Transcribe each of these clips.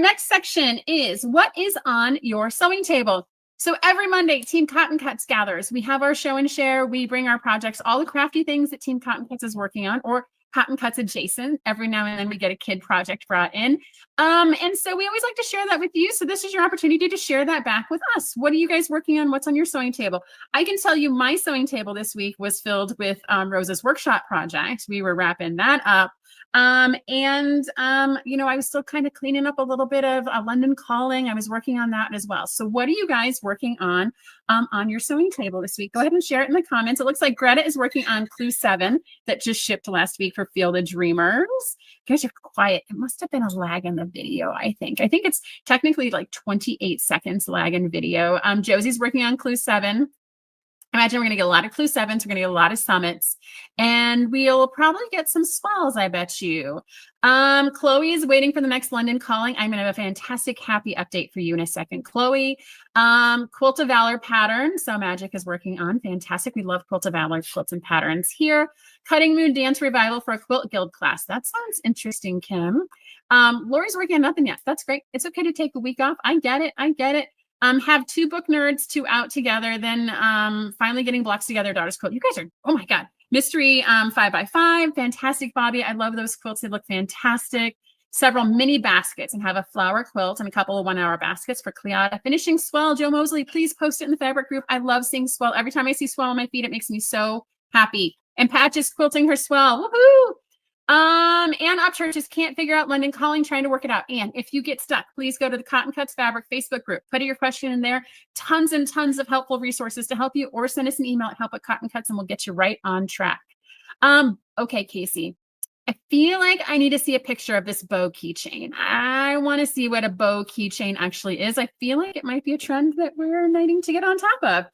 next section is what is on your sewing table. So every Monday, Team Cotton Cuts gathers. We have our show and share. We bring our projects, all the crafty things that Team Cotton Cuts is working on, or Cotton Cuts adjacent. Every now and then we get a kid project brought in. And so we always like to share that with you. So this is your opportunity to share that back with us. What are you guys working on? What's on your sewing table? I can tell you my sewing table this week was filled with Rosa's workshop project. We were wrapping that up. You know, I was still kind of cleaning up a little bit of London Calling. I was working on that as well. So what are you guys working on your sewing table this week? Go ahead and share it in the comments. It looks like Greta is working on Clue 7 that just shipped last week for Field of Dreamers. You guys are quiet. It must have been a lag in the video, I think. I think it's technically like 28 seconds lag in video. Josie's working on Clue 7. Imagine we're going to get a lot of Clue 7s. We're going to get a lot of Summits. And we'll probably get some swells, I bet you. Chloe is waiting for the next London Calling. I'm going to have a fantastic, happy update for you in a second, Chloe. Quilt of Valor pattern. So Magic is working on. Fantastic. We love Quilt of Valor quilts and patterns here. Cutting Moon Dance Revival for a Quilt Guild class. That sounds interesting, Kim. Lori's working on nothing yet. That's great. It's okay to take a week off. I get it. I get it. Have 2 book nerds, 2 out together, then finally getting blocks together, Daughter's Quilt. You guys are, oh my God. Mystery 5x5, fantastic, Bobby. I love those quilts. They look fantastic. Several mini baskets and have a flower quilt and a couple of 1-hour baskets for Cleata. Finishing swell, Joe Mosley, please post it in the fabric group. I love seeing swell. Every time I see swell on my feet, it makes me so happy. And Patch is quilting her swell. Woohoo! Ann Upchurch just can't figure out London Calling, trying to work it out. And if you get stuck, please go to the Cotton Cuts Fabric Facebook group. Put your question in there. Tons and tons of helpful resources to help you, or send us an email at help@cottoncuts and we'll get you right on track. Okay, Casey. I feel like I need to see a picture of this bow keychain. I want to see what a bow keychain actually is. I feel like it might be a trend that we're needing to get on top of.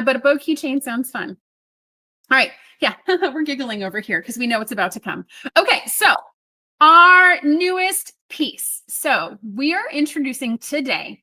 But a bow keychain sounds fun. All right. Yeah, we're giggling over here because we know what's about to come. Okay, so our newest piece. So we are introducing today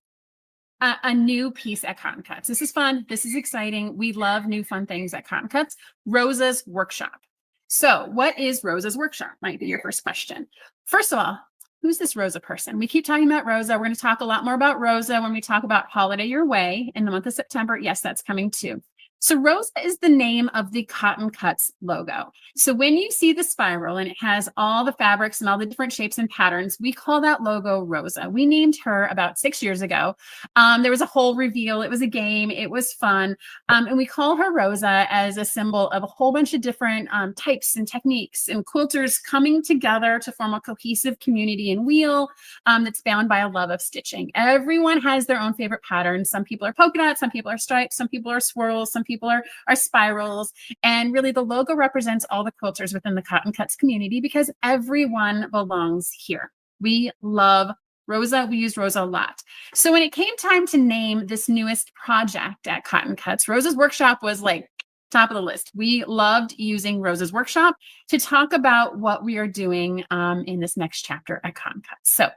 a new piece at Cotton Cuts. This is fun. This is exciting. We love new fun things at Cotton Cuts. Rosa's Workshop. So what is Rosa's Workshop? Might be your first question. First of all, who's this Rosa person? We keep talking about Rosa. We're going to talk a lot more about Rosa when we talk about Holiday Your Way in the month of September. Yes, that's coming too. So Rosa is the name of the Cotton Cuts logo. So when you see the spiral and it has all the fabrics and all the different shapes and patterns, we call that logo Rosa. We named her about 6 years ago. There was a whole reveal. It was a game. It was fun. And we call her Rosa as a symbol of a whole bunch of different types and techniques and quilters coming together to form a cohesive community and wheel that's bound by a love of stitching. Everyone has their own favorite patterns. Some people are polka dots, some people are stripes, some people are swirls, some people are spirals. And really the logo represents all the quilters within the Cotton Cuts community because everyone belongs here. We love Rosa. We use Rosa a lot. So when it came time to name this newest project at Cotton Cuts, Rosa's Workshop was like top of the list. We loved using Rosa's Workshop to talk about what we are doing in this next chapter at Cotton Cuts. So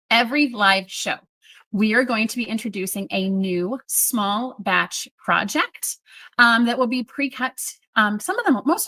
every live show, we are going to be introducing a new small batch project that will be pre-cut. Most of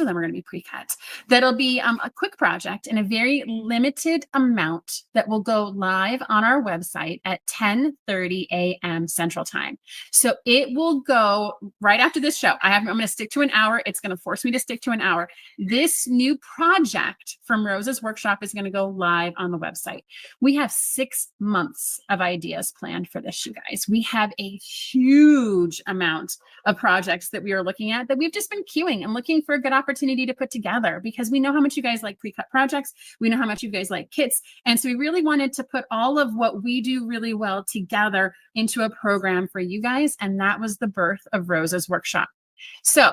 them are going to be pre-cut. That'll be a quick project in a very limited amount that will go live on our website at 10:30 a.m. Central Time. So it will go right after this show. I'm going to stick to an hour. It's going to force me to stick to an hour. This new project from Rosa's Workshop is going to go live on the website. We have 6 months of ideas planned for this, you guys. We have a huge amount of projects that we are looking at that we've just been queuing and looking for a good opportunity to put together because we know how much you guys like pre-cut projects. We know how much you guys like kits. And so we really wanted to put all of what we do really well together into a program for you guys. And that was the birth of Rosa's Workshop. So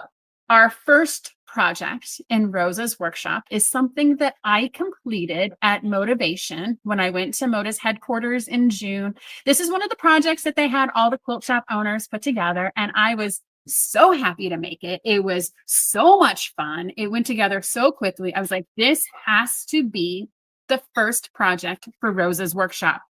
our first project in Rosa's Workshop is something that I completed at Motivation when I went to Moda's headquarters in June. This is one of the projects that they had all the quilt shop owners put together, and I was so happy to make it. It was so much fun. It went together so quickly. I was like, this has to be the first project for Rosa's Workshop.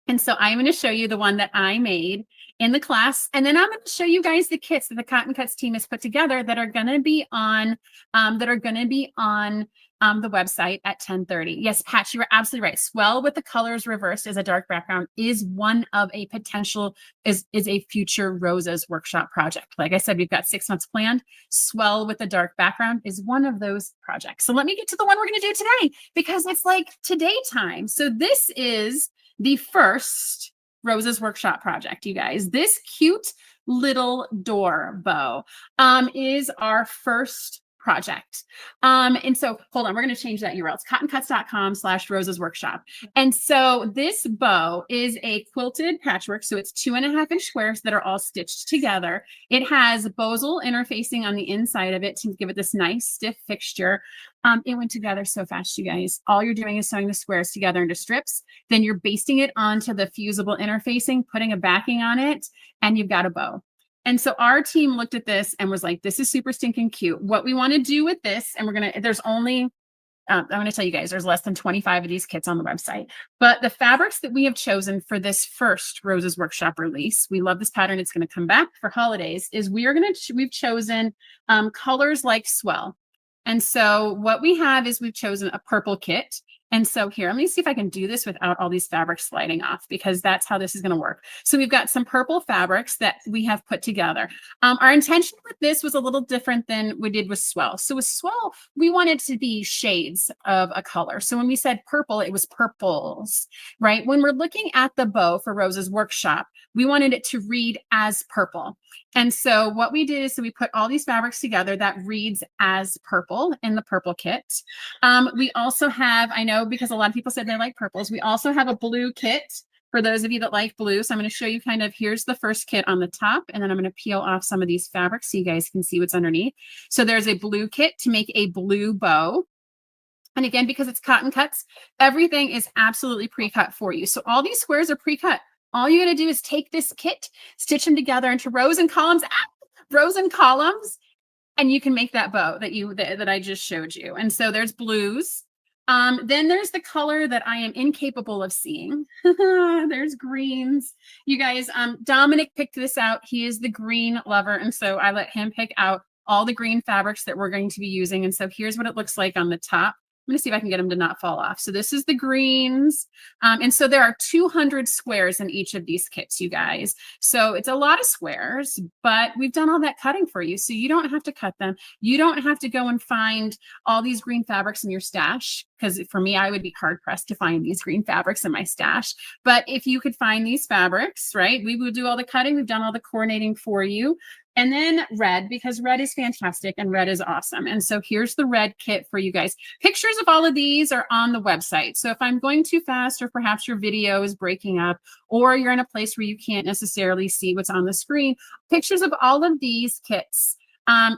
And so I'm going to show you the one that I made in the class. And then I'm going to show you guys the kits that the Cotton Cuts team has put together that are going to be on the website at 10:30. Yes, Pat, you were absolutely right. Swell with the colors reversed as a dark background is one of a potential, is a future Rosa's workshop project. Like I said, we've got 6 months planned. Swell with the dark background is one of those projects. So let me get to the one we're going to do today because it's like today time. So this is the first Rosa's workshop project, you guys. This cute little door bow is our first project. And so hold on, we're going to change that URL. It's cottoncuts.com/Rosa's workshop. And so this bow is a quilted patchwork. So it's 2.5-inch squares that are all stitched together. It has bosal interfacing on the inside of it to give it this nice stiff fixture. It went together so fast, you guys. All you're doing is sewing the squares together into strips. Then you're basting it onto the fusible interfacing, putting a backing on it, and you've got a bow. And so our team looked at this and was like, this is super stinking cute. What we want to do with this, and there's only, I'm going to tell you guys, there's less than 25 of these kits on the website. But the fabrics that we have chosen for this first Rosa's Workshop release, we love this pattern. It's going to come back for holidays, is we've chosen colors like swell. And so what we have is we've chosen a purple kit. And so here, let me see if I can do this without all these fabrics sliding off, because that's how this is going to work. So we've got some purple fabrics that we have put together. Our intention with this was a little different than we did with swell. So with swell, we wanted to be shades of a color. So when we said purple, it was purples, right? When we're looking at the bow for Rosa's Workshop, we wanted it to read as purple. And so what we did is we put all these fabrics together that reads as purple in the purple kit. We also have, I know because a lot of people said they like purples, we also have a blue kit for those of you that like blue. So I'm going to show you kind of, here's the first kit on the top, and then I'm going to peel off some of these fabrics so you guys can see what's underneath. So there's a blue kit to make a blue bow. And again, because it's Cotton Cuts, everything is absolutely pre-cut for you. So all these squares are pre-cut. All you got to do is take this kit, stitch them together into rows and columns, and you can make that bow that I just showed you. And so there's blues. Then there's the color that I am incapable of seeing. There's greens. You guys, Dominic picked this out. He is the green lover. And so I let him pick out all the green fabrics that we're going to be using. And so here's what it looks like on the top. I'm going to see if I can get them to not fall off. So this is the greens. And so there are 200 squares in each of these kits, you guys. So it's a lot of squares, but we've done all that cutting for you. So you don't have to cut them. You don't have to go and find all these green fabrics in your stash. Because for me, I would be hard pressed to find these green fabrics in my stash. But if you could find these fabrics, right, we will do all the cutting. We've done all the coordinating for you. And then red, because red is fantastic and red is awesome. And so here's the red kit for you guys. Pictures of all of these are on the website. So if I'm going too fast, or perhaps your video is breaking up, or you're in a place where you can't necessarily see what's on the screen, pictures of all of these kits.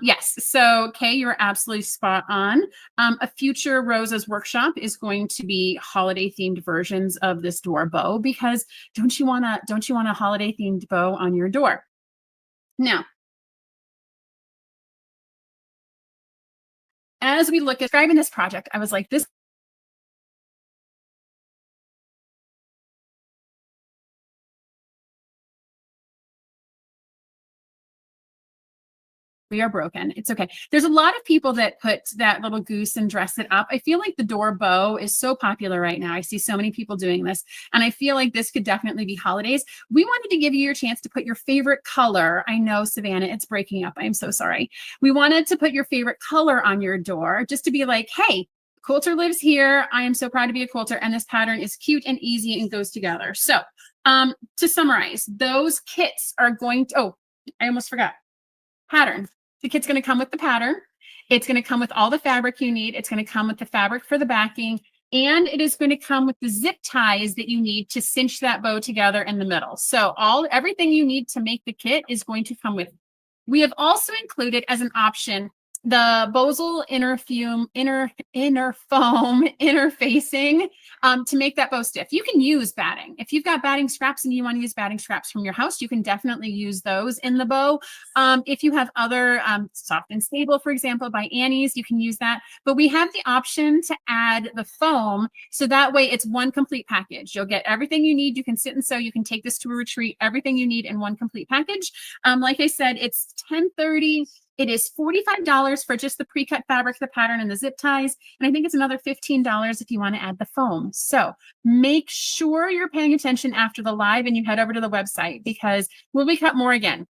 Yes, so Kay, you're absolutely spot on. A future Rosa's Workshop is going to be holiday themed versions of this door bow, because don't you want a holiday themed bow on your door? Now, as we look at describing this project, I was like, this we are broken. It's okay. There's a lot of people that put that little goose and dress it up. I feel like the door bow is so popular right now. I see so many people doing this, and I feel like this could definitely be holidays. We wanted to give you your chance to put your favorite color. I know, Savannah, it's breaking up. I'm so sorry. We wanted to put your favorite color on your door, just to be like, hey, quilter lives here. I am so proud to be a quilter, and this pattern is cute and easy and goes together. So to summarize, those kits are going to, oh, I almost forgot. Pattern. The kit's going to come with the pattern. It's going to come with all the fabric you need. It's going to come with the fabric for the backing, and it is going to come with the zip ties that you need to cinch that bow together in the middle. So everything you need to make the kit is going to come with. We have also included as an option the bosal inner foam interfacing to make that bow stiff. You can use batting. If you've got batting scraps and you want to use batting scraps from your house, you can definitely use those in the bow. If you have other Soft and Stable, for example, by Annie's, you can use that. But we have the option to add the foam, so that way it's one complete package. You'll get everything you need. You can sit and sew. You can take this to a retreat, everything you need in one complete package. Like I said, it's 10:30. It is $45 for just the pre-cut fabric, the pattern, and the zip ties. And I think it's another $15 if you want to add the foam. So make sure you're paying attention after the live and you head over to the website, because we'll be cut more again.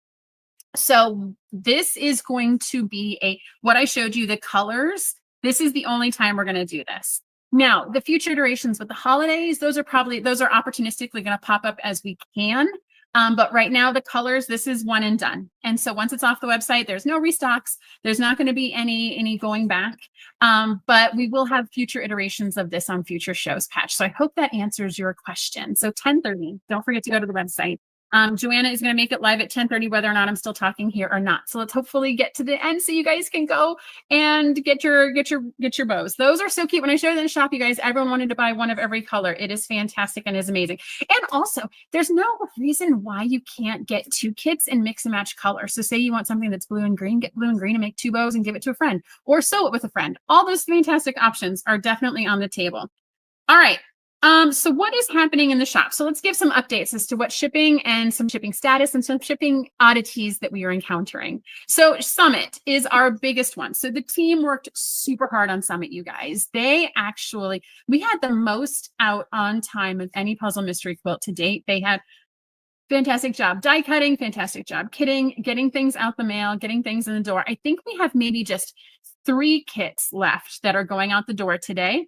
So this is going to be what I showed you, the colors. This is the only time we're going to do this. Now, the future iterations with the holidays, those are opportunistically going to pop up as we can. But right now, the colors, this is one and done. And so once it's off the website, there's no restocks. There's not going to be any going back. But we will have future iterations of this on future shows, Patch. So I hope that answers your question. So 10:30, don't forget to go to the website. Joanna is going to make it live at 10:30, whether or not I'm still talking here or not. So let's hopefully get to the end so you guys can go and get your bows. Those are so cute. When I showed them in the shop, you guys, everyone wanted to buy one of every color. It is fantastic and is amazing. And also, there's no reason why you can't get two kits and mix and match colors. So say you want something that's blue and green, get blue and green and make two bows and give it to a friend, or sew it with a friend. All those fantastic options are definitely on the table. All right. So what is happening in the shop? So let's give some updates as to what shipping and some shipping status and some shipping oddities that we are encountering. So Summit is our biggest one. So the team worked super hard on Summit, you guys. We had the most out on time of any puzzle mystery quilt to date. They had fantastic job die cutting, fantastic job kitting, getting things out the mail, getting things in the door. I think we have maybe just 3 kits left that are going out the door today.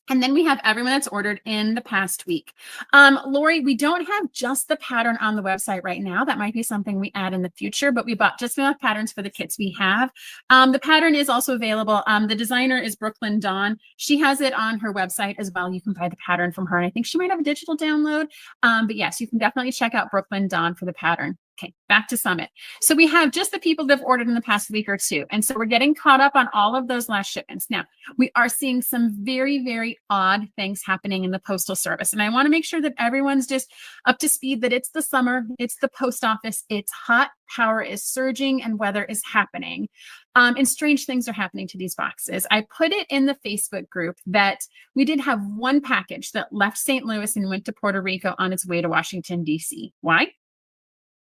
And then we have everyone that's ordered in the past week. Lori, we don't have just the pattern on the website right now. That might be something we add in the future, but we bought just enough patterns for the kits we have. The pattern is also available. The designer is Brooklyn Dawn. She has it on her website as well. You can buy the pattern from her. And I think she might have a digital download. But yes, you can definitely check out Brooklyn Dawn for the pattern. Okay, back to Summit. So we have just the people that have ordered in the past week or two. And so we're getting caught up on all of those last shipments. Now, we are seeing some very, very odd things happening in the postal service. And I want to make sure that everyone's just up to speed, that it's the summer, it's the post office, it's hot, power is surging, and weather is happening. And strange things are happening to these boxes. I put it in the Facebook group that we did have one package that left St. Louis and went to Puerto Rico on its way to Washington, D.C. Why?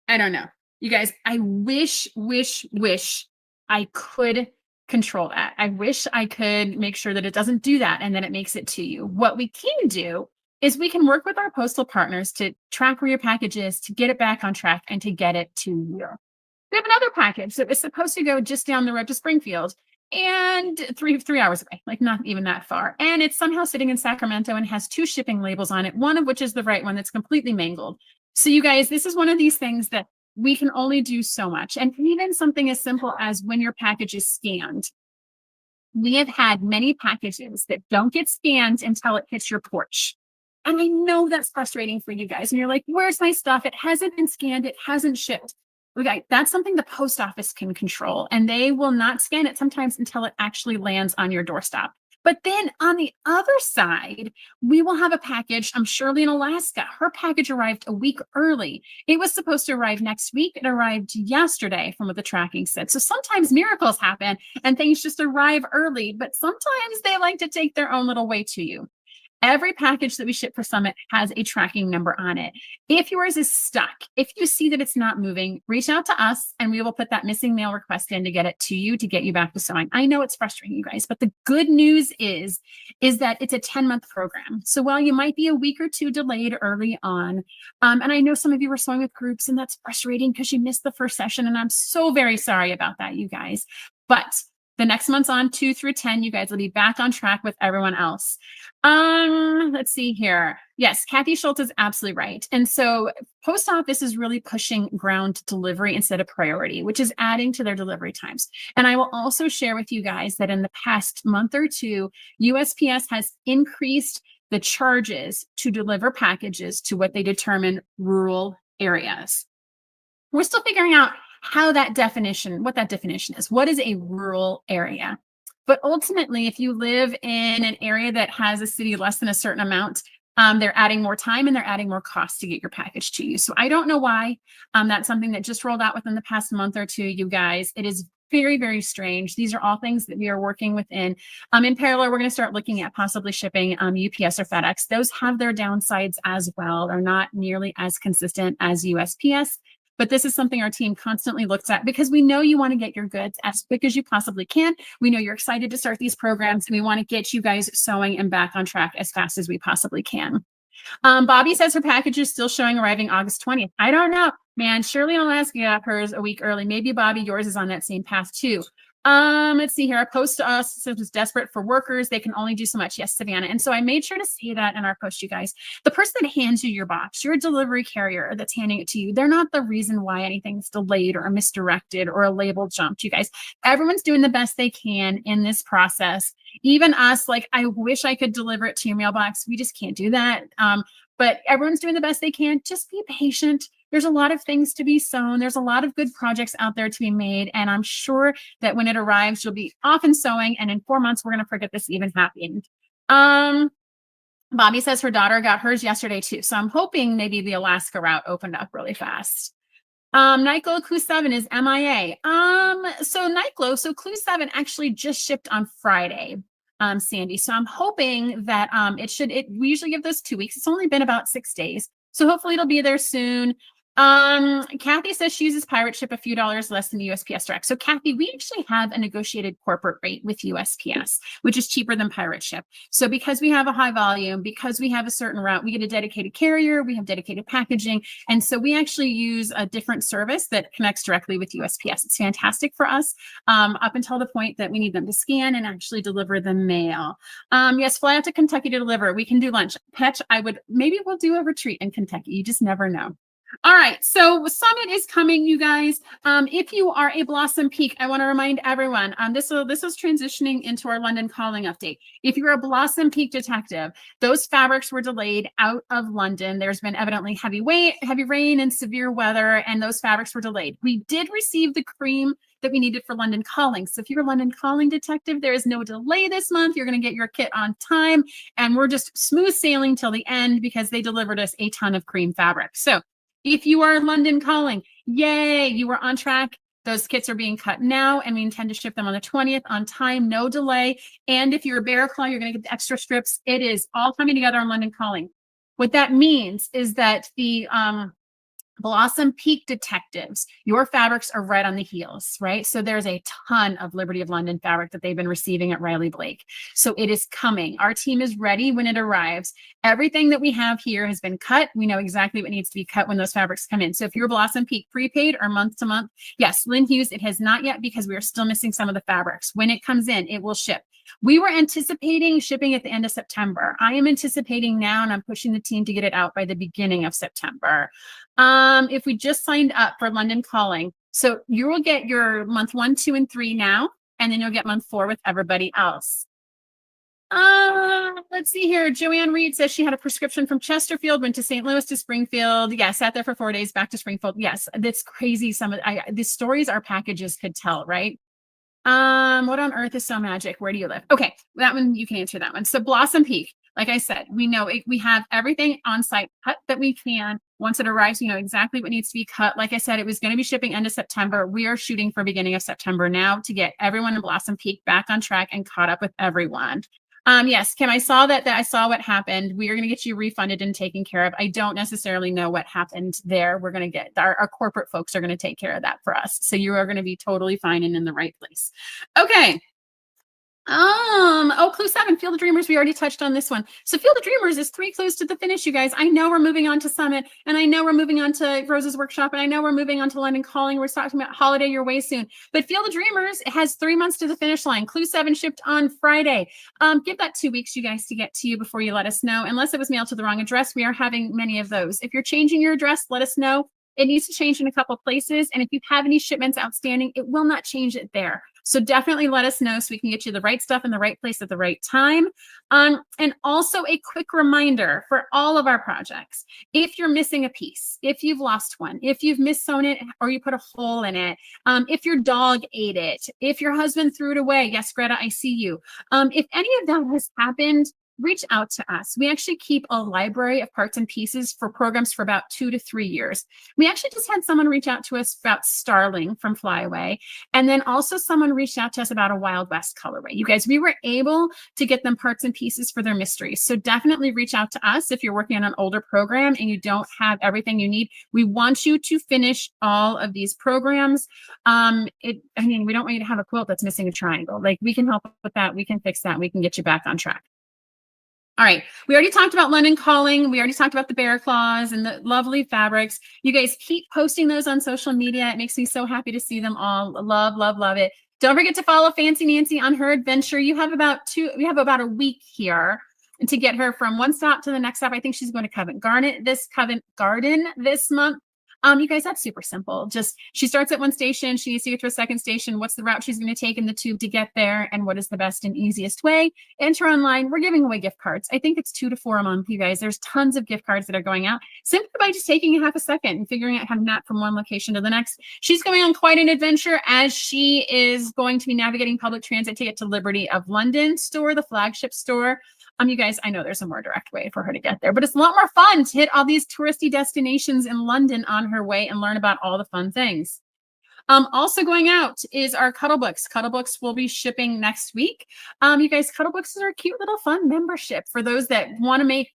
I don't know. You guys, I wish I could control that. I wish I could make sure that it doesn't do that and then it makes it to you. What we can do is we can work with our postal partners to track where your package is, to get it back on track, and to get it to you. We have another package that was supposed to go just down the road to Springfield and three hours away, like not even that far. And it's somehow sitting in Sacramento and has 2 shipping labels on it, one of which is the right one that's completely mangled. So you guys, this is one of these things that we can only do so much. And even something as simple as when your package is scanned. We have had many packages that don't get scanned until it hits your porch. And I know that's frustrating for you guys. And you're like, where's my stuff? It hasn't been scanned. It hasn't shipped. Okay, that's something the post office can control. And they will not scan it sometimes until it actually lands on your doorstep. But then on the other side, we will have a package. Shirley in Alaska. Her package arrived a week early. It was supposed to arrive next week. It arrived yesterday from what the tracking said. So sometimes miracles happen and things just arrive early, but sometimes they like to take their own little way to you. Every package that we ship for Summit has a tracking number on it. If yours is stuck, if you see that it's not moving, reach out to us and we will put that missing mail request in to get it to you, to get you back to sewing. I know it's frustrating, you guys, but the good news is that it's a 10-month program. So while you might be a week or 2 delayed early on, and I know some of you were sewing with groups and that's frustrating because you missed the first session, and I'm so very sorry about that, you guys. But the next month's on 2 through 10, you guys will be back on track with everyone else. Let's see here. Yes, Kathy Schultz is absolutely right. And so post office is really pushing ground delivery instead of priority, which is adding to their delivery times. And I will also share with you guys that in the past month or 2, USPS has increased the charges to deliver packages to what they determine rural areas. We're still figuring out what that definition is. What is a rural area? But ultimately, if you live in an area that has a city less than a certain amount, they're adding more time and they're adding more cost to get your package to you. So I don't know why. That's something that just rolled out within the past month or 2, you guys. It is very, very strange. These are all things that we are working within. In parallel, we're going to start looking at possibly shipping UPS or FedEx. Those have their downsides as well. They're not nearly as consistent as USPS. but this is something our team constantly looks at because we know you want to get your goods as quick as you possibly can. We know you're excited to start these programs, and we want to get you guys sewing and back on track as fast as we possibly can. Bobby says her package is still showing arriving August 20th. I don't know, man. Shirley in Alaska got hers a week early. Maybe Bobby, yours is on that same path too. Let's see here. A post to us says it's desperate for workers. They can only do so much. Yes, Savannah. And so I made sure to say that in our post, you guys. The person that hands you your box, your delivery carrier that's handing it to you, they're not the reason why anything's delayed or misdirected or a label jumped, you guys. Everyone's doing the best they can in this process. Even us, like, I wish I could deliver it to your mailbox. We just can't do that. But everyone's doing the best they can. Just be patient. There's a lot of things to be sewn. There's a lot of good projects out there to be made. And I'm sure that when it arrives, you'll be off and sewing. And in 4 months, we're going to forget this even happened. Bobby says her daughter got hers yesterday too. So I'm hoping maybe the Alaska route opened up really fast. Nyclo Clue 7 is MIA. So Nyclo, so Clue 7 actually just shipped on Friday. Sandy. So I'm hoping that we usually give those 2 weeks. It's only been about 6 days. So hopefully it'll be there soon. Kathy says she uses Pirate Ship a few dollars less than USPS Direct. So Kathy, we actually have a negotiated corporate rate with USPS, which is cheaper than Pirate Ship. So because we have a high volume, because we have a certain route, we get a dedicated carrier, we have dedicated packaging. And so we actually use a different service that connects directly with USPS. It's fantastic for us up until the point that we need them to scan and actually deliver the mail. Yes, fly out to Kentucky to deliver. We can do lunch. Petch, maybe we'll do a retreat in Kentucky. You just never know. All right, so Summit is coming, you guys. If you are a Blossom Peak, I want to remind everyone, this is transitioning into our London calling update. If you're a Blossom Peak detective, those fabrics were delayed out of London. There's been evidently heavy rain and severe weather, and those fabrics were delayed. We did receive the cream that we needed for London calling. So if you're a London calling detective, there is no delay this month. You're going to get your kit on time, and we're just smooth sailing till the end because they delivered us a ton of cream fabric. So if you are London calling, yay, you are on track. Those kits are being cut now, and we intend to ship them on the 20th on time, no delay. And if you're a Bear Claw, you're going to get the extra strips. It is all coming together on London calling. What that means is that the Blossom Peak detectives, your fabrics are right on the heels, right? So there's a ton of Liberty of London fabric that they've been receiving at Riley Blake. So it is coming. Our team is ready when it arrives. Everything that we have here has been cut. We know exactly what needs to be cut when those fabrics come in. So if you're Blossom Peak prepaid or month to month, yes, Lynn Hughes, it has not yet because we are still missing some of the fabrics. When it comes in, it will ship. We were anticipating shipping at the end of September. I am anticipating now, and I'm pushing the team to get it out by the beginning of September. If we just signed up for London calling, so you will get your month 1, 2, and 3 now, and then you'll get month 4 with everybody else. Let's see here. Joanne Reed says she had a prescription from Chesterfield, went to St. Louis to Springfield. Yeah, sat there for 4 days, back to Springfield. Yes, that's crazy. Some of the stories our packages could tell, right? What on earth is So Magic? Where do you live? Okay, that one, you can answer that one. So Blossom Peak, like I said, we know we have everything on site cut that we can. Once it arrives, we know exactly what needs to be cut. Like I said, it was going to be shipping end of September. We are shooting for beginning of September now to get everyone in Blossom Peak back on track and caught up with everyone. Yes, Kim, I saw that I saw what happened. We are going to get you refunded and taken care of. I don't necessarily know what happened there. We're going to get our corporate folks are going to take care of that for us. So you are going to be totally fine and in the right place. Okay. Clue 7, Field of Dreamers. We already touched on this one. So Field of Dreamers is 3 clues to the finish, you guys. I know we're moving on to Summit, and I know we're moving on to Rosa's workshop, and I know we're moving on to London calling. We're talking about Holiday Your Way soon. But Field of Dreamers has 3 months to the finish line. Clue 7 shipped on Friday. Give that 2 weeks, you guys, to get to you before you let us know. Unless it was mailed to the wrong address, we are having many of those. If you're changing your address, let us know. It needs to change in a couple of places. And if you have any shipments outstanding, it will not change it there. So definitely let us know so we can get you the right stuff in the right place at the right time. And also a quick reminder for all of our projects. If you're missing a piece, if you've lost one, if you've mis-sewn it or you put a hole in it, if your dog ate it, if your husband threw it away, yes, Greta, I see you. If any of that has happened, reach out to us. We actually keep a library of parts and pieces for programs for about 2 to 3 years. We actually just had someone reach out to us about Starling from Flyaway. And then also someone reached out to us about a Wild West colorway. You guys, we were able to get them parts and pieces for their mysteries. So definitely reach out to us if you're working on an older program and you don't have everything you need. We want you to finish all of these programs. I mean, we don't want you to have a quilt that's missing a triangle. Like, we can help with that. We can fix that. We can get you back on track. All right. We already talked about London calling. We already talked about the bear claws and the lovely fabrics. You guys keep posting those on social media. It makes me so happy to see them all. Love, love, love it. Don't forget to follow Fancy Nancy on her adventure. We have about a week here to get her from one stop to the next stop. I think she's going to Covent Garden this month. You guys, that's super simple. Just, she starts at one station. She needs to get to a second station. What's the route she's going to take in the tube to get there? And what is the best and easiest way? Enter online. We're giving away gift cards. I think it's 2 to 4 a month, you guys. There's tons of gift cards that are going out simply by just taking a half a second and figuring out how to map from one location to the next. She's going on quite an adventure as she is going to be navigating public transit to get to Liberty of London store, the flagship store. You guys, I know there's a more direct way for her to get there, but it's a lot more fun to hit all these touristy destinations in London on her way and learn about all the fun things. Also going out is our Cuddle Books. Cuddle Books will be shipping next week. You guys, Cuddle Books is our cute little fun membership for those that want to make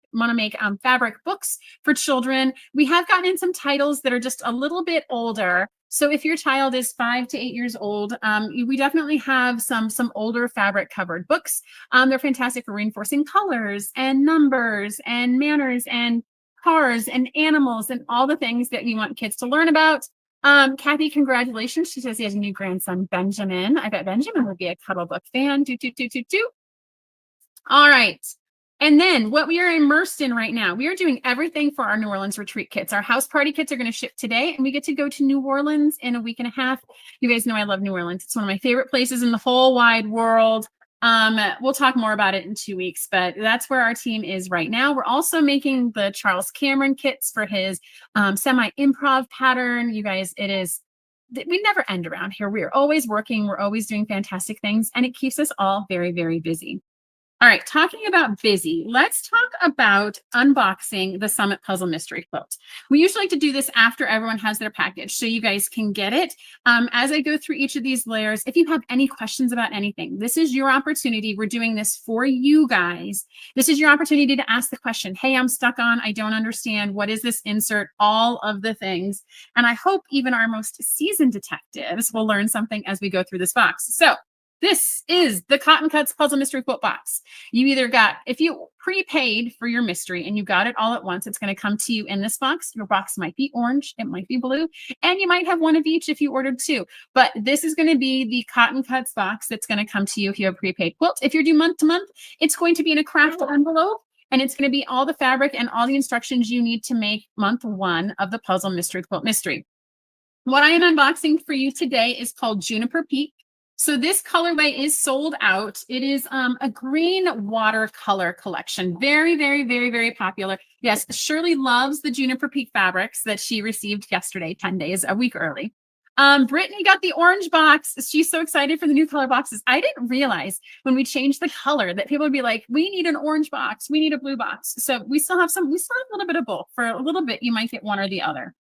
fabric books for children. We have gotten in some titles that are just a little bit older. So if your child is 5 to 8 years old, we definitely have some older fabric covered books. They're fantastic for reinforcing colors and numbers and manners and cars and animals and all the things that we want kids to learn about. Kathy, congratulations. She says he has a new grandson, Benjamin. I bet Benjamin would be a Cuddle Book fan. All right. And then what we are immersed in right now, we are doing everything for our New Orleans retreat kits. Our house party kits are going to ship today, and we get to go to New Orleans in a week and a half. You guys know I love New Orleans. It's one of my favorite places in the whole wide world. We'll talk more about it in 2 weeks, but that's where our team is right now. We're also making the Charles Cameron kits for his semi-improv pattern. You guys, we never end around here. We are always working. We're always doing fantastic things, and it keeps us all very, very busy. All right, talking about busy, let's talk about unboxing the Summit Puzzle Mystery Quilt. We usually like to do this after everyone has their package, so you guys can get it. As I go through each of these layers, if you have any questions about anything, this is your opportunity. We're doing this for you guys. This is your opportunity to ask the question, hey, I'm stuck on, I don't understand, what is this insert, all of the things. And I hope even our most seasoned detectives will learn something as we go through this box. So, this is the Cotton Cuts Puzzle Mystery Quilt box. You either got, if you prepaid for your mystery and you got it all at once, it's going to come to you in this box. Your box might be orange, it might be blue, and you might have one of each if you ordered 2. But this is going to be the Cotton Cuts box that's going to come to you if you have a prepaid quilt. If you're due month to month, it's going to be in a craft envelope, and it's going to be all the fabric and all the instructions you need to make month 1 of the Puzzle Mystery Quilt Mystery. What I am unboxing for you today is called Juniper Peak. So this colorway is sold out. It is a green watercolor collection. Very, very, very, very popular. Yes, Shirley loves the Juniper Peak fabrics that she received yesterday, a week early. Brittany got the orange box. She's so excited for the new color boxes. I didn't realize when we changed the color that people would be like, we need an orange box, we need a blue box. So we still have a little bit of both. For a little bit, you might get one or the other.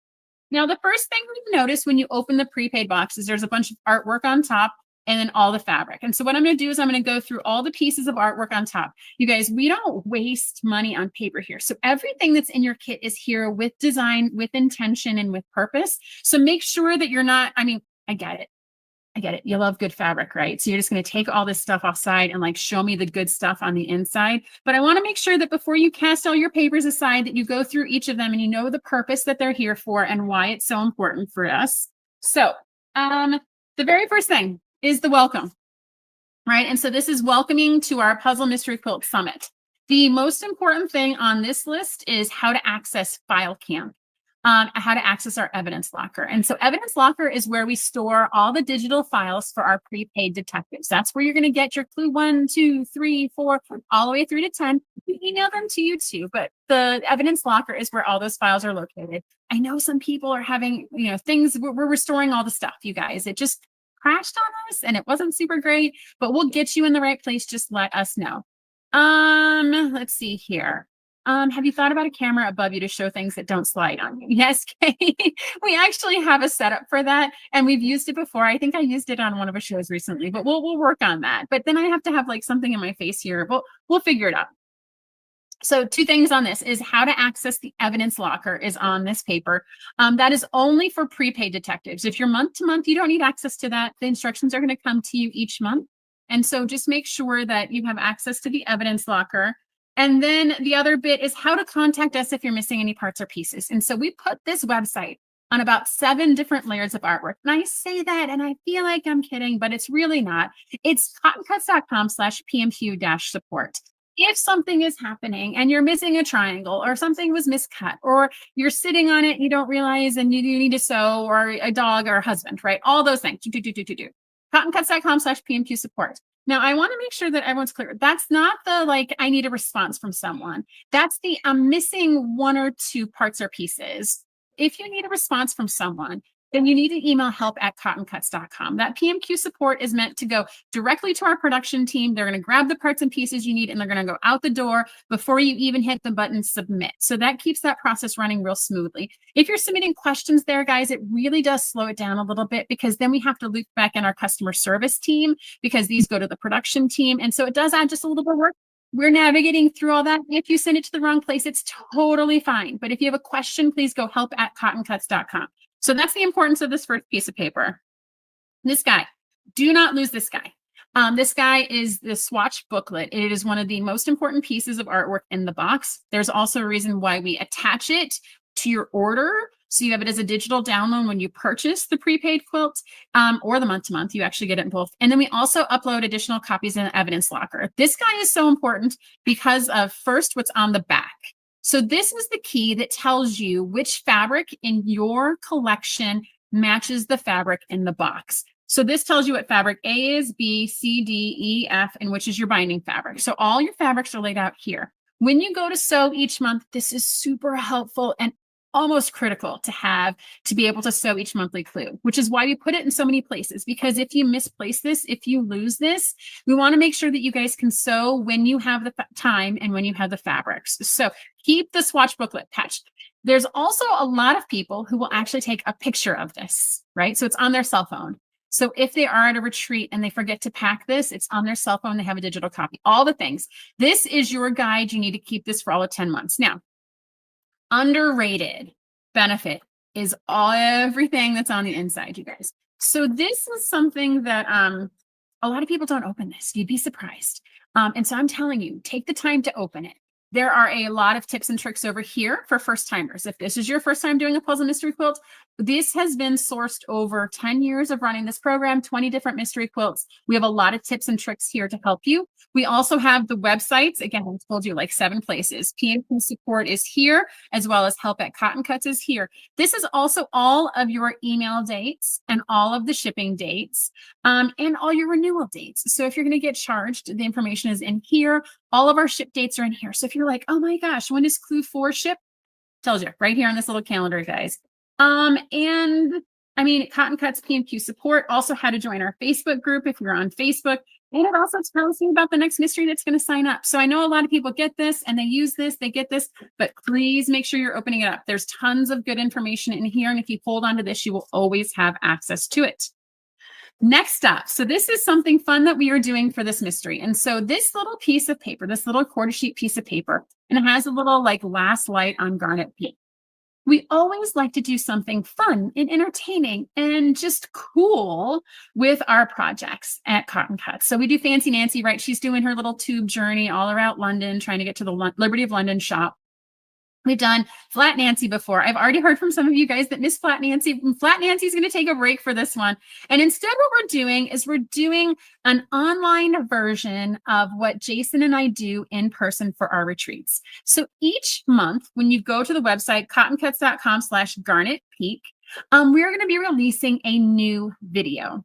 Now, the first thing you notice when you open the prepaid box is there's a bunch of artwork on top, and then all the fabric. And so what I'm going to do is I'm going to go through all the pieces of artwork on top. You guys, we don't waste money on paper here. So everything that's in your kit is here with design, with intention, and with purpose. So make sure that you're not, I get it. You love good fabric, right? So you're just going to take all this stuff offside and like show me the good stuff on the inside. But I want to make sure that before you cast all your papers aside, that you go through each of them and you know the purpose that they're here for and why it's so important for us. So the very first thing is the welcome, right? And so this is welcoming to our Puzzle Mystery Quilt Summit. The most important thing on this list is how to access FileCamp, how to access our evidence locker. And so evidence locker is where we store all the digital files for our prepaid detectives. That's where you're going to get your clue 1, 2, 3, 4, all the way through to 10. We email them to you too, but the evidence locker is where all those files are located. I know some people are having, things, we're restoring all the stuff, you guys. It just crashed on us and it wasn't super great, but we'll get you in the right place. Just let us know. Let's see here. Have you thought about a camera above you to show things that don't slide on you? Yes, Kate. We actually have a setup for that, and we've used it before. I think I used it on one of our shows recently, but we'll work on that. But then I have to have like something in my face here. We'll figure it out. So 2 things on this is how to access the evidence locker is on this paper. That is only for prepaid detectives. If you're month to month, you don't need access to that. The instructions are going to come to you each month. And so just make sure that you have access to the evidence locker. And then the other bit is how to contact us if you're missing any parts or pieces. And so we put this website on about 7 different layers of artwork. And I say that and I feel like I'm kidding, but it's really not. It's cottoncuts.com/PMQ-support. If something is happening and you're missing a triangle or something was miscut or you're sitting on it and you don't realize and you need to sew or a dog or a husband, right? All those things. Cottoncuts.com/PMQ support. Now, I want to make sure that everyone's clear. That's not the like, I need a response from someone. That's the I'm missing 1 or 2 parts or pieces. If you need a response from someone, then you need to email help@cottoncuts.com. That PMQ support is meant to go directly to our production team. They're going to grab the parts and pieces you need, and they're going to go out the door before you even hit the button submit. So that keeps that process running real smoothly. If you're submitting questions there, guys, it really does slow it down a little bit because then we have to loop back in our customer service team because these go to the production team. And so it does add just a little bit of work. We're navigating through all that. If you send it to the wrong place, it's totally fine. But if you have a question, please go help@cottoncuts.com. So that's the importance of this first piece of paper. This guy, do not lose this guy. This guy is the swatch booklet. It is one of the most important pieces of artwork in the box. There's also a reason why we attach it to your order. So you have it as a digital download when you purchase the prepaid quilt or the month-to-month. You actually get it in both. And then we also upload additional copies in the evidence locker. This guy is so important because of first what's on the back. So this is the key that tells you which fabric in your collection matches the fabric in the box. So this tells you what fabric A is, B, C, D, E, F, and which is your binding fabric. So all your fabrics are laid out here. When you go to sew each month, this is super helpful and almost critical to have to be able to sew each monthly clue, which is why we put it in so many places. Because if you misplace this, if you lose this, we want to make sure that you guys can sew when you have the time and when you have the fabrics. So keep the swatch booklet attached. There's also a lot of people who will actually take a picture of this, right? So it's on their cell phone. So if they are at a retreat and they forget to pack this, it's on their cell phone. They have a digital copy, all the things. This is your guide. You need to keep this for all of 10 months. Now, underrated benefit is everything that's on the inside, you guys. So this is something that a lot of people don't open this. You'd be surprised. And so I'm telling you, take the time to open it. There are a lot of tips and tricks over here for first timers. If this is your first time doing a puzzle mystery quilt, this has been sourced over 10 years of running this program, 20 different mystery quilts. We have a lot of tips and tricks here to help you. We also have the websites. Again, I told you like 7 places. PMQ support is here, as well as help at Cotton Cuts is here. This is also all of your email dates and all of the shipping dates and all your renewal dates. So if you're going to get charged, the information is in here. All of our ship dates are in here. So if you're like, oh my gosh, when does Clue 4 ship? Tells you right here on this little calendar, guys. And I mean, Cotton Cuts PMQ support, also how to join our Facebook group if you're on Facebook. And it also tells you about the next mystery that's going to sign up. So I know a lot of people get this and they use this, they get this, but please make sure you're opening it up. There's tons of good information in here. And if you hold on to this, you will always have access to it. Next up, so this is something fun that we are doing for this mystery. And so this little piece of paper, this little quarter sheet piece of paper, and it has a little like last light on garnet pink. We always like to do something fun and entertaining and just cool with our projects at Cotton Cuts. So we do Fancy Nancy, right? She's doing her little tube journey all around London, trying to get to the Liberty of London shop. We've done Flat Nancy before. I've already heard from some of you guys that miss Flat Nancy. Flat Nancy's going to take a break for this one. And instead what we're doing is we're doing an online version of what Jason and I do in person for our retreats. So each month, when you go to the website, cottoncuts.com/garnetpeak, we're going to be releasing a new video.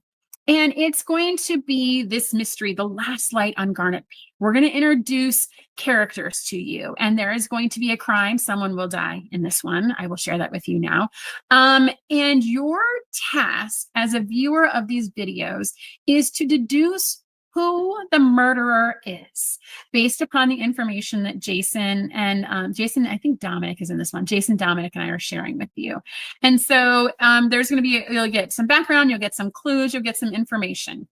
And it's going to be this mystery, the last light on Garnet Peak. We're going to introduce characters to you, and there is going to be a crime. Someone will die in this one. I will share that with you now. And your task as a viewer of these videos is to deduce who the murderer is based upon the information that Jason and Jason, I think Dominic is in this one. Jason, Dominic, and I are sharing with you. And so there's going to be, you'll get some background, you'll get some clues, you'll get some information.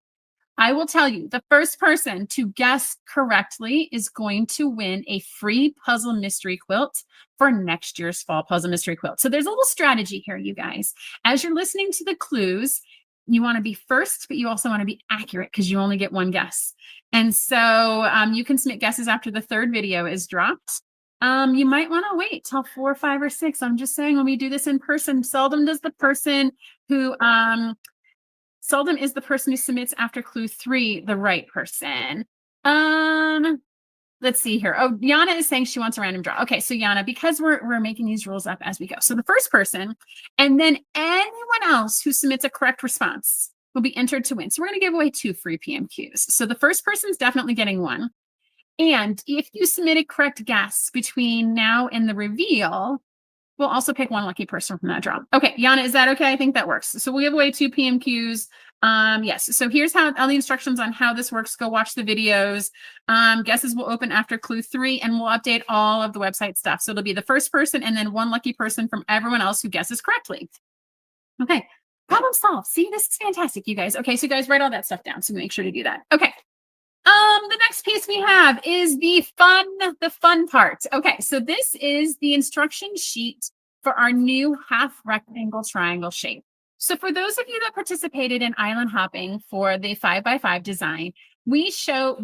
I will tell you, the first person to guess correctly is going to win a free puzzle mystery quilt for next year's fall puzzle mystery quilt. So there's a little strategy here, you guys. As you're listening to the clues, you want to be first, but you also want to be accurate because you only get one guess. And so you can submit guesses after the third video is dropped. You might want to wait till 4, 5, or 6. I'm just saying, when we do this in person, seldom is the person who submits after clue 3 the right person. Let's see here. Oh, Yana is saying she wants a random draw. Okay, so Yana, because we're making these rules up as we go. So the first person, and then anyone else who submits a correct response will be entered to win. So we're going to give away 2 free PMQs. So the first person's definitely getting one. And if you submit a correct guess between now and the reveal, we'll also pick one lucky person from that draw. Okay, Yana, is that okay? I think that works. So we'll give away 2 PMQs. Yes, so here's how all the instructions on how this works. Go watch the videos. Guesses will open after clue 3, and we'll update all of the website stuff. So it'll be the first person and then one lucky person from everyone else who guesses correctly. Okay, problem solved. See, this is fantastic, you guys. Okay, so you guys write all that stuff down, so make sure to do that. Okay. The next piece we have is the fun part. Okay, so this is the instruction sheet for our new half rectangle triangle shape. So for those of you that participated in island hopping for the 5x5 design, we sewed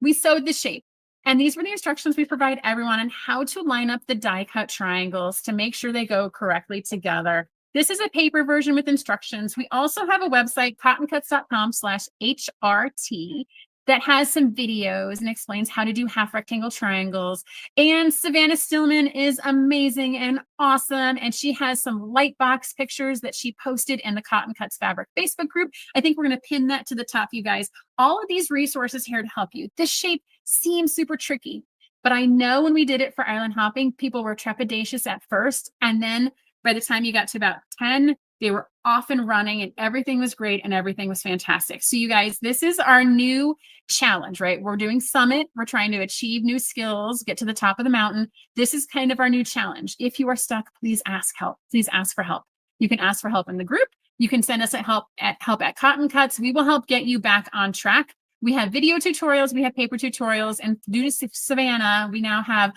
the shape. And these were the instructions we provide everyone on how to line up the die cut triangles to make sure they go correctly together. This is a paper version with instructions. We also have a website, cottoncuts.com/HRT, that has some videos and explains how to do half rectangle triangles. And Savannah Stillman is amazing and awesome. And she has some light box pictures that she posted in the Cotton Cuts Fabric Facebook group. I think we're going to pin that to the top, you guys. All of these resources here to help you. This shape seems super tricky, but I know when we did it for island hopping, people were trepidatious at first. And then by the time you got to about 10, they were off and running and everything was great and everything was fantastic. So you guys, this is our new challenge, right? We're doing Summit. We're trying to achieve new skills, get to the top of the mountain. This is kind of our new challenge. If you are stuck, please ask help. Please ask for help. You can ask for help in the group. You can send us a help at Cotton Cuts. We will help get you back on track. We have video tutorials, we have paper tutorials, and due to Savannah, we now have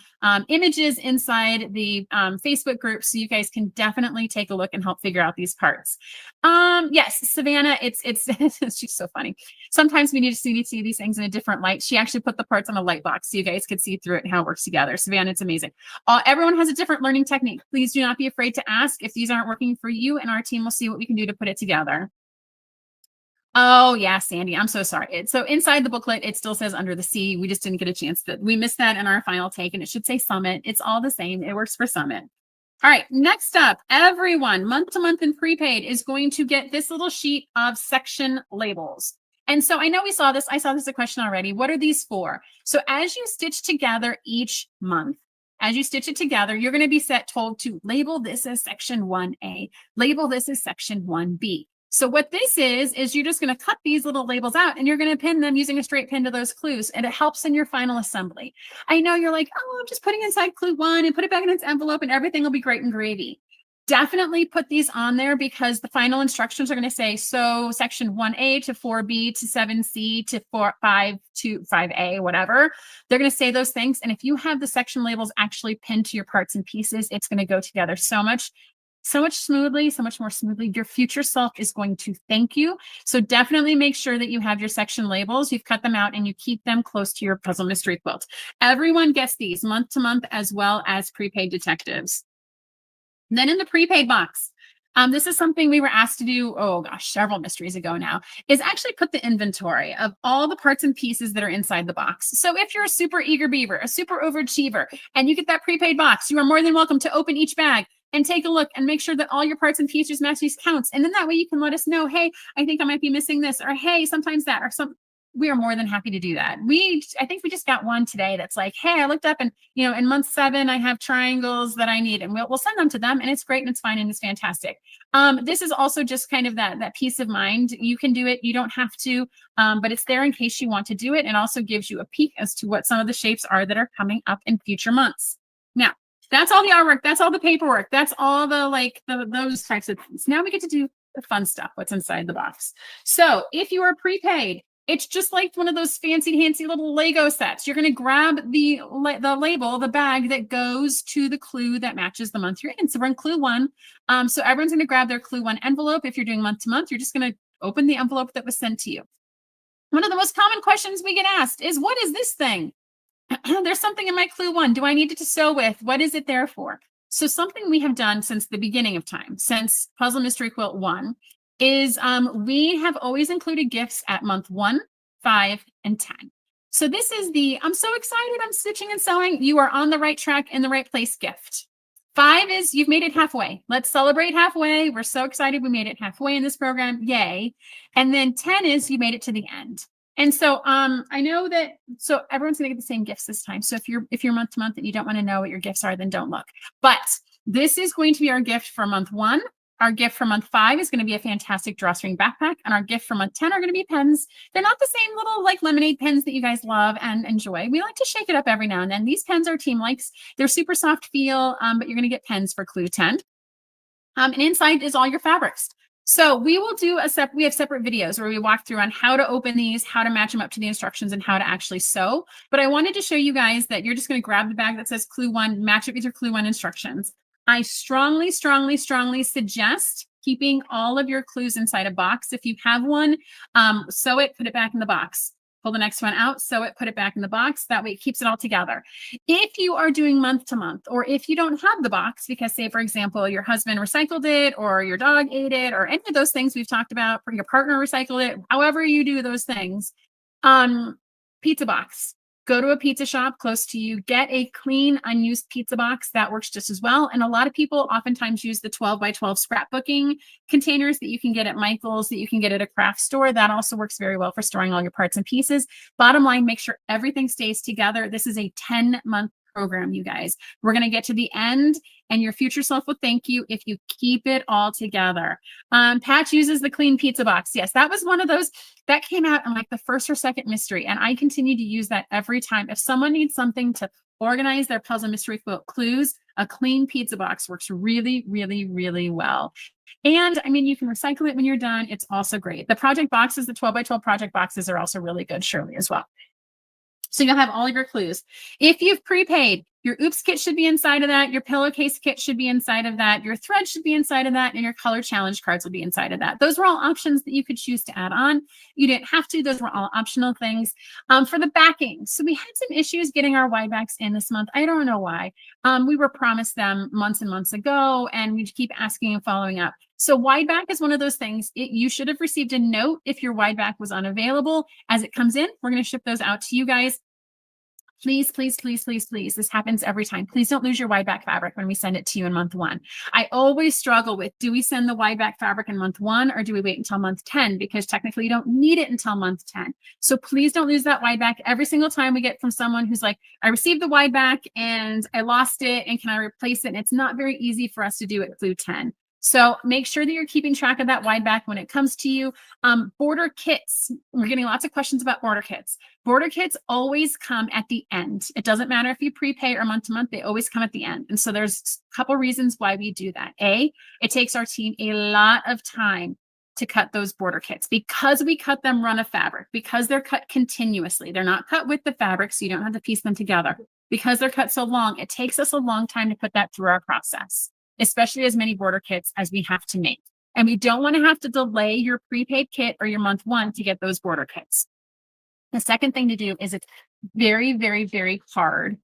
images inside the Facebook group, so you guys can definitely take a look and help figure out these parts. Yes, Savannah, it's she's so funny. Sometimes we need to see these things in a different light. She actually put the parts on a light box so you guys could see through it and how it works together. Savannah, it's amazing. Everyone has a different learning technique. Please do not be afraid to ask if these aren't working for you, and our team will see what we can do to put it together. Oh yeah, Sandy, I'm so sorry. So inside the booklet, it still says Under the Sea. We just didn't get a chance we missed that in our final take, and it should say Summit. It's all the same. It works for Summit. All right, next up, everyone, month to month and prepaid is going to get this little sheet of section labels. And so I know we saw this. I saw this a question already. What are these for? So as you stitch together each month, as you stitch it together, you're going to be told to label this as section 1A, label this as section 1B. So what this is you're just going to cut these little labels out and you're going to pin them using a straight pin to those clues, and it helps in your final assembly. I know you're like, oh, I'm just putting inside clue 1 and put it back in its envelope and everything will be great and gravy. Definitely put these on there because the final instructions are going to say, so section 1A to 4B to 7C to 5 to 5A, whatever. They're going to say those things. And if you have the section labels actually pinned to your parts and pieces, it's going to go together so much smoothly, so much more smoothly. Your future self is going to thank you. So definitely make sure that you have your section labels, you've cut them out, and you keep them close to your puzzle mystery quilt. Everyone gets these month to month as well as prepaid detectives. Then in the prepaid box, this is something we were asked to do, oh gosh, several mysteries ago now, is actually put the inventory of all the parts and pieces that are inside the box. So if you're a super eager beaver, a super overachiever, and you get that prepaid box, you are more than welcome to open each bag and take a look and make sure that all your parts and pieces match these counts. And then that way you can let us know, hey, I think I might be missing this, or hey, sometimes that, or some. we are more than happy to do that. I think we just got one today that's like, hey, I looked up and, in month 7, I have triangles that I need, and we'll send them to them, and it's great and it's fine and it's fantastic. This is also just kind of that peace of mind. You can do it. You don't have to, but it's there in case you want to do it. And also gives you a peek as to what some of the shapes are that are coming up in future months. Now, that's all the artwork. That's all the paperwork. That's all those types of things. Now we get to do the fun stuff, what's inside the box. So if you are prepaid, it's just like one of those fancy little Lego sets. You're going to grab the label, the bag that goes to the clue that matches the month you're in. So we're in clue 1. So everyone's going to grab their clue 1 envelope. If you're doing month to month, you're just going to open the envelope that was sent to you. One of the most common questions we get asked is, what is this thing? There's something in my clue 1. Do I need it to sew with? What is it there for? So something we have done since the beginning of time, since Puzzle Mystery Quilt 1, is we have always included gifts at month 1, 5, and 10. So this is I'm so excited, I'm stitching and sewing. You are on the right track in the right place gift. 5 is you've made it halfway. Let's celebrate halfway. We're so excited we made it halfway in this program. Yay. And then 10 is you made it to the end. And so I know that, so everyone's going to get the same gifts this time. So if you're month to month and you don't want to know what your gifts are, then don't look. But this is going to be our gift for month 1. Our gift for month 5 is going to be a fantastic drawstring backpack. And our gift for month 10 are going to be pens. They're not the same little like lemonade pens that you guys love and enjoy. We like to shake it up every now and then. These pens are Team Likes. They're super soft feel, but you're going to get pens for clue 10. And inside is all your fabrics. So we will do we have separate videos where we walk through on how to open these, how to match them up to the instructions, and how to actually sew. But I wanted to show you guys that you're just going to grab the bag that says clue 1, match it with your clue 1 instructions. I strongly suggest keeping all of your clues inside a box. If you have one, sew it, put it back in the box. Pull the next one out, sew it, put it back in the box. That way it keeps it all together. If you are doing month to month, or if you don't have the box, because say, for example, your husband recycled it, or your dog ate it, or any of those things we've talked about, or your partner recycled it, however you do those things, pizza box. Go to a pizza shop close to you, get a clean, unused pizza box. That works just as well. And a lot of people oftentimes use the 12 by 12 scrapbooking containers that you can get at Michael's, that you can get at a craft store. That also works very well for storing all your parts and pieces. Bottom line, make sure everything stays together. This is a 10-month program, you guys. We're going to get to the end, and your future self will thank you if you keep it all together. Patch uses the clean pizza box. Yes, that was one of those that came out in like the first or second mystery, and I continue to use that every time. If someone needs something to organize their Puzzle Mystery Quilt clues, a clean pizza box works really well. And I mean, you can recycle it when you're done. It's also great. The project boxes, the 12 by 12 project boxes, are also really good, Shirley, as well. So you'll have all of your clues. If you've prepaid, your Oops kit should be inside of that. Your pillowcase kit should be inside of that. Your thread should be inside of that. And your color challenge cards will be inside of that. Those were all options that you could choose to add on. You didn't have to. Those were all optional things. For the backing, so we had some issues getting our wide backs in this month. I don't know why. We were promised them months and months ago, and we keep asking and following up. So wide back is one of those things. You should have received a note if your wide back was unavailable. As it comes in, we're going to ship those out to you guys. Please. This happens every time. Please don't lose your wide back fabric when we send it to you in month 1. I always struggle with, do we send the wide back fabric in month 1 or do we wait until month 10? Because technically you don't need it until month 10. So please don't lose that wide back. Every single time we get from someone who's like, I received the wide back and I lost it, and can I replace it? And it's not very easy for us to do at clue 10. So make sure that you're keeping track of that wide back when it comes to you. Border kits. We're getting lots of questions about border kits. Border kits always come at the end. It doesn't matter if you prepay or month to month, they always come at the end. And so there's a couple reasons why we do that. A, it takes our team a lot of time to cut those border kits because we cut them run of fabric, because they're cut continuously. They're not cut with the fabric, so you don't have to piece them together. Because they're cut so long, it takes us a long time to put that through our process, especially as many border kits as we have to make. And we don't want to have to delay your prepaid kit or your month 1 to get those border kits. The second thing to do is it's very hard,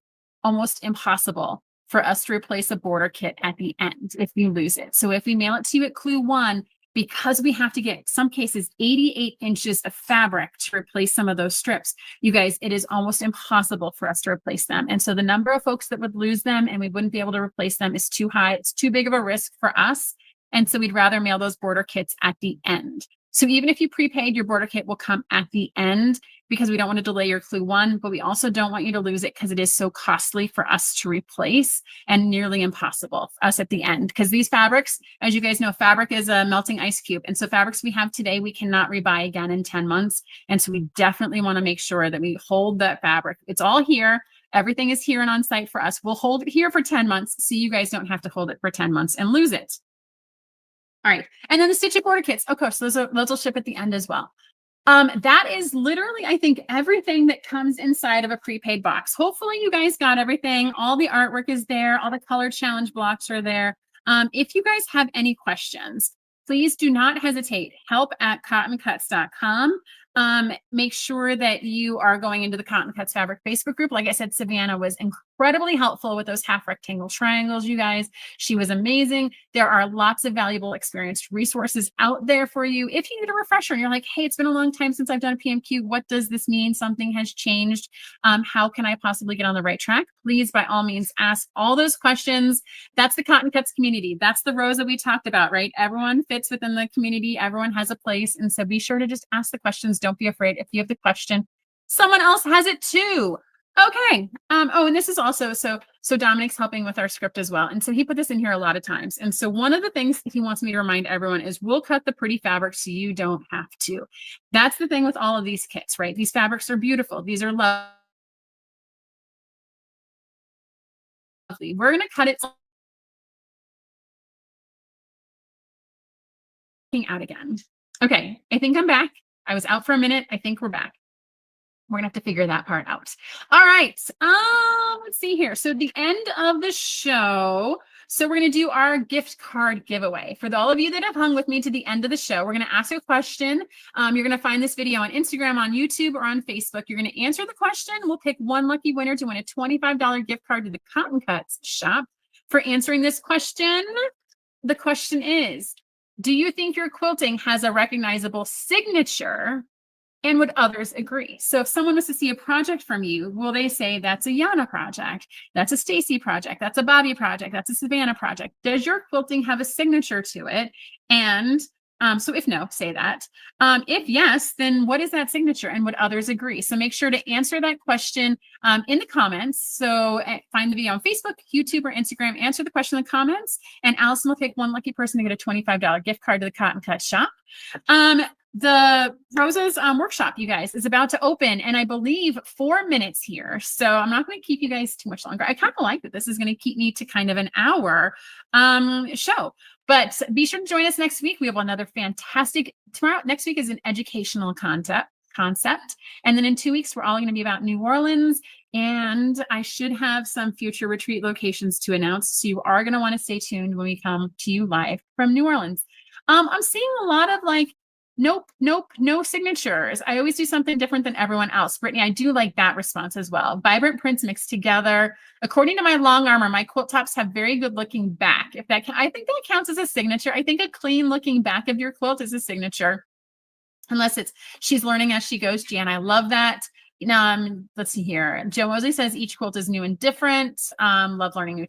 almost impossible for us to replace a border kit at the end if we lose it. So if we mail it to you at clue 1, because we have to get, in some cases, 88 inches of fabric to replace some of those strips, you guys, it is almost impossible for us to replace them. And so the number of folks that would lose them and we wouldn't be able to replace them is too high. It's too big of a risk for us. And so we'd rather mail those border kits at the end. So even if you prepaid, your border kit will come at the end. because we don't want to delay your clue 1, but we also don't want you to lose it because it is so costly for us to replace and nearly impossible for us at the end. Because these fabrics, as you guys know, fabric is a melting ice cube. And so fabrics we have today, we cannot rebuy again in 10 months. And so we definitely want to make sure that we hold that fabric. It's all here. Everything is here and on site for us. We'll hold it here for 10 months so you guys don't have to hold it for 10 months and lose it. All right. And then the stitch border kits. Okay, so those will ship at the end as well. That is literally, I think, everything that comes inside of a prepaid box. Hopefully you guys got everything. All the artwork is there. All the color challenge blocks are there. If you guys have any questions, please do not hesitate. help@cottoncuts.com. Make sure that you are going into the Cotton Cuts Fabric Facebook group. Like I said, Savannah was incredibly helpful with those half rectangle triangles, you guys. She was amazing. There are lots of valuable experienced resources out there for you. If you need a refresher and you're like, hey, it's been a long time since I've done a PMQ. What does this mean? Something has changed. How can I possibly get on the right track? Please, by all means, ask all those questions. That's the Cotton Cuts community. That's the Rosa we talked about, right? Everyone fits within the community. Everyone has a place. And so be sure to just ask the questions. Don't be afraid. If you have the question, someone else has it too. Okay. Oh, and this is also, so Dominic's helping with our script as well. And so he put this in here a lot of times. And so one of the things he wants me to remind everyone is we'll cut the pretty fabric so you don't have to. That's the thing with all of these kits, right? These fabrics are beautiful. These are lovely. We're going to cut it out again. Okay. I think I'm back. I was out for a minute. I think we're back. We're gonna have to figure that part out. All right. Let's see here. So the end of the show. So we're gonna do our gift card giveaway. For all of you that have hung with me to the end of the show, we're gonna ask you a question. You're gonna find this video on Instagram, on YouTube, or on Facebook. You're gonna answer the question. We'll pick one lucky winner to win a $25 gift card to the Cotton Cuts shop. For answering this question, the question is, do you think your quilting has a recognizable signature? And would others agree? So if someone was to see a project from you, will they say that's a Yana project, that's a Stacy project, that's a Bobby project, that's a Savannah project? Does your quilting have a signature to it? And so if no, say that. If yes, then what is that signature and would others agree? So make sure to answer that question in the comments. So find the video on Facebook, YouTube, or Instagram, answer the question in the comments, and Allison will pick one lucky person to get a $25 gift card to the Cotton Cuts shop. The Rosa's workshop, you guys, is about to open, and I believe 4 minutes here. So I'm not going to keep you guys too much longer. I kind of like that this is going to keep me to kind of an hour show. But be sure to join us next week. We have another fantastic tomorrow. Next week is an educational concept. And then in 2 weeks, we're all going to be about New Orleans. And I should have some future retreat locations to announce. So you are going to want to stay tuned when we come to you live from New Orleans. I'm seeing a lot of like, nope, no signatures. I always do something different than everyone else. Brittany, I do like that response as well. Vibrant prints mixed together. According to my long armor, my quilt tops have very good looking back. If that I think that counts as a signature. I think a clean looking back of your quilt is a signature. Unless it's she's learning as she goes, Jan. I love that. Let's see here. Joe Mosley says each quilt is new and different. Love learning new.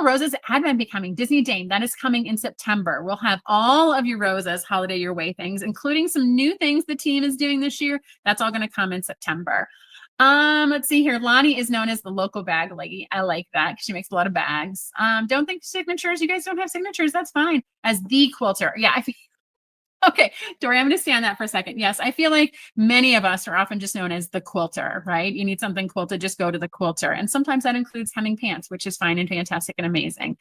Rosa's Advent becoming Disney Dame. That is coming in September. We'll have all of your Rosa's Holiday Your Way things, including some new things the team is doing this year. That's all going to come in September. Let's see here. Lonnie is known as the local bag lady. I like that because she makes a lot of bags. Don't think signatures. You guys don't have signatures. That's fine. As the quilter. Yeah, I feel okay, Dory, I'm going to stay on that for a second. Yes, I feel like many of us are often just known as the quilter, right? You need something quilted, just go to the quilter. And sometimes that includes hemming pants, which is fine and fantastic and amazing.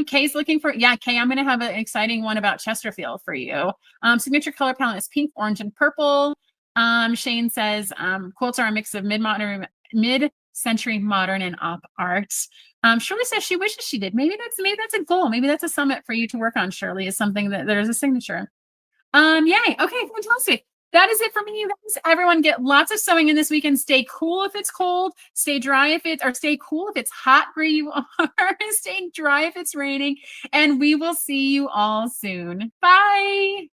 Kay's looking for, yeah, Kay, I'm going to have an exciting one about Chesterfield for you. Signature color palette is pink, orange, and purple. Shane says quilts are a mix of mid-century modern and op art. Shirley says she wishes she did. Maybe that's a goal. Maybe that's a summit for you to work on, Shirley, is something that there's a signature. Yay. Okay, fantastic. That is it for me, you guys. Everyone get lots of sewing in this weekend. Stay cool if it's cold. Stay dry if stay cool if it's hot where you are. Stay dry if it's raining. And we will see you all soon. Bye.